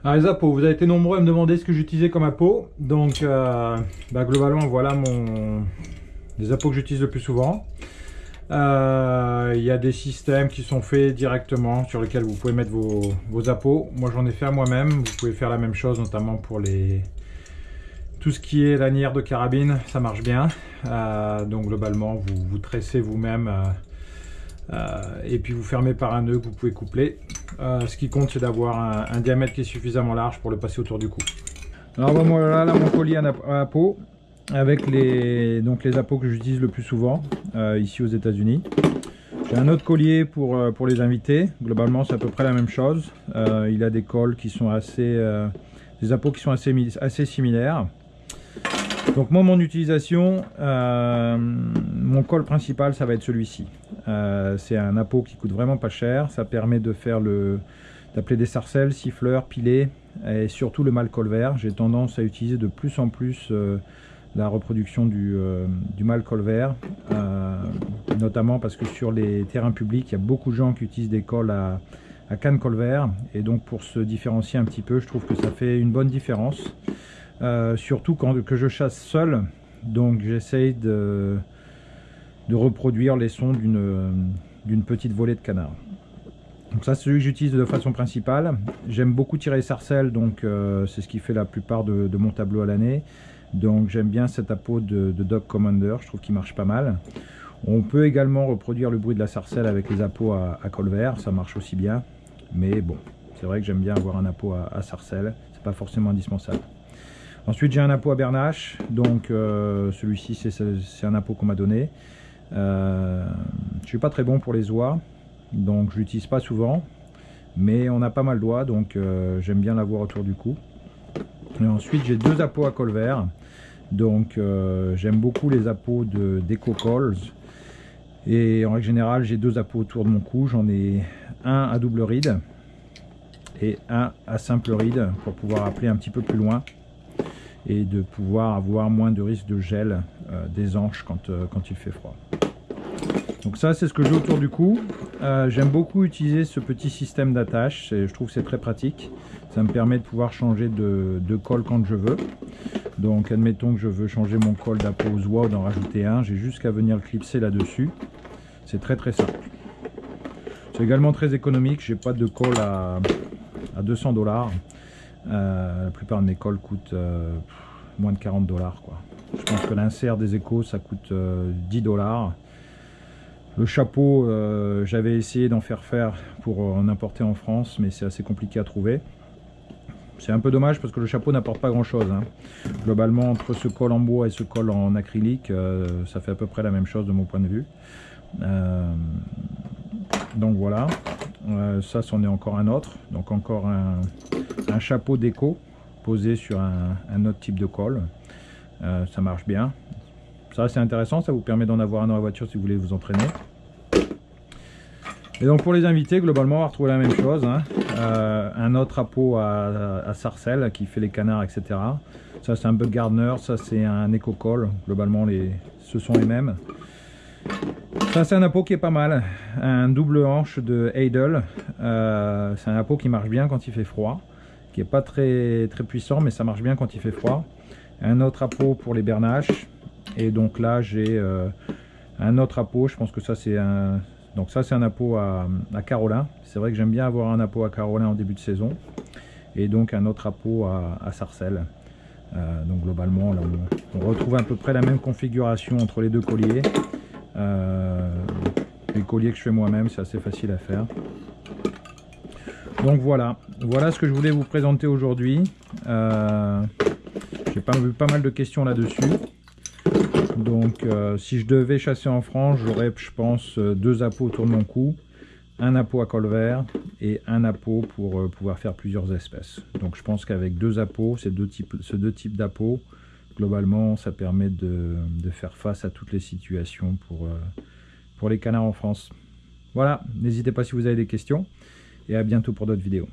Alors les appos, vous avez été nombreux à me demander ce que j'utilisais comme appôt. Donc globalement voilà les appos que j'utilise le plus souvent. Il y a des systèmes qui sont faits directement sur lesquels vous pouvez mettre vos appos. Moi j'en ai fait moi-même. Vous pouvez faire la même chose notamment pour tout ce qui est lanière de carabine, ça marche bien. Donc globalement vous tressez vous-même et puis vous fermez par un nœud que vous pouvez coupler. Ce qui compte c'est d'avoir un diamètre qui est suffisamment large pour le passer autour du cou. Alors voilà là, mon collier à appos avec les appos que j'utilise le plus souvent ici aux États-Unis. J'ai un autre collier pour les invités. Globalement c'est à peu près la même chose. Il a des cols qui sont des appos qui sont assez similaires. Donc moi mon utilisation, mon col principal ça va être celui-ci. C'est un appôt qui coûte vraiment pas cher. Ça permet de faire d'appeler des sarcelles, siffleurs, pilets et surtout le mâle col vert. J'ai tendance à utiliser de plus en plus la reproduction du mâle col vert, notamment parce que sur les terrains publics il y a beaucoup de gens qui utilisent des cols à canne col vert, et donc pour se différencier un petit peu je trouve que ça fait une bonne différence. Surtout que je chasse seul, donc j'essaye de reproduire les sons d'une petite volée de canards. Donc ça c'est celui que j'utilise de façon principale. J'aime beaucoup tirer les sarcelles, donc c'est ce qui fait la plupart de mon tableau à l'année. Donc j'aime bien cet appôt de Dog Commander, je trouve qu'il marche pas mal. On peut également reproduire le bruit de la sarcelle avec les appots à col vert, ça marche aussi bien. Mais bon, c'est vrai que j'aime bien avoir un appôt à sarcelle, c'est pas forcément indispensable. Ensuite j'ai un appôt à bernache, donc celui-ci c'est un appôt qu'on m'a donné. Je suis pas très bon pour les oies, donc je l'utilise pas souvent, mais on a pas mal d'oies, donc j'aime bien l'avoir autour du cou. Et ensuite j'ai deux appots à col vert, donc j'aime beaucoup les appots d'Eco Cols, et en règle générale j'ai deux appots autour de mon cou. J'en ai un à double ride et un à simple ride pour pouvoir appeler un petit peu plus loin et de pouvoir avoir moins de risque de gel des hanches quand il fait froid. Donc ça c'est ce que j'ai autour du cou. J'aime beaucoup utiliser ce petit système d'attache, je trouve que c'est très pratique. Ça me permet de pouvoir changer de col quand je veux. Donc admettons que je veux changer mon col d'appôt aux oies ou d'en rajouter un, j'ai juste qu'à venir le clipser là-dessus. C'est très simple. C'est également très économique, j'ai pas de col à 200 $. La plupart de mes cols coûtent moins de 40 $, quoi. Je pense que l'insert des Échos ça coûte 10 $. Le chapeau, j'avais essayé d'en faire pour en importer en France, mais c'est assez compliqué à trouver. C'est un peu dommage parce que le chapeau n'apporte pas grand chose, hein. Globalement entre ce col en bois et ce col en acrylique, ça fait à peu près la même chose de mon point de vue. Donc voilà, ça c'en est encore un autre, donc encore un chapeau d'écho posé sur un autre type de col. Ça marche bien, ça c'est intéressant, ça vous permet d'en avoir un dans la voiture si vous voulez vous entraîner. Et donc pour les invités, globalement on va retrouver la même chose, hein. Un autre appôt à sarcelles qui fait les canards, etc. Ça c'est un Bug Gardner, ça c'est un Eco Col, globalement ce sont les mêmes. Ça c'est un appôt qui est pas mal, un double hanche de Heidel. C'est un appôt qui marche bien quand il fait froid, qui est pas très puissant, mais ça marche bien quand il fait froid. Un autre appôt pour les bernaches, et donc là j'ai un autre appôt, je pense que ça c'est un... Donc ça c'est un appôt à carolin. C'est vrai que j'aime bien avoir un appôt à carolin en début de saison, et donc un autre appôt à sarcelles. Donc globalement là, on retrouve à peu près la même configuration entre les deux colliers. Les colliers que je fais moi-même, c'est assez facile à faire. Donc voilà ce que je voulais vous présenter aujourd'hui. J'ai eu pas mal de questions là-dessus. Donc si je devais chasser en France, j'aurais je pense deux appots autour de mon cou, un appôt à col vert et un appôt pour pouvoir faire plusieurs espèces. Donc je pense qu'avec deux appots, ces deux types d'appôts, globalement ça permet de faire face à toutes les situations pour les canards en France. Voilà, n'hésitez pas si vous avez des questions, et à bientôt pour d'autres vidéos.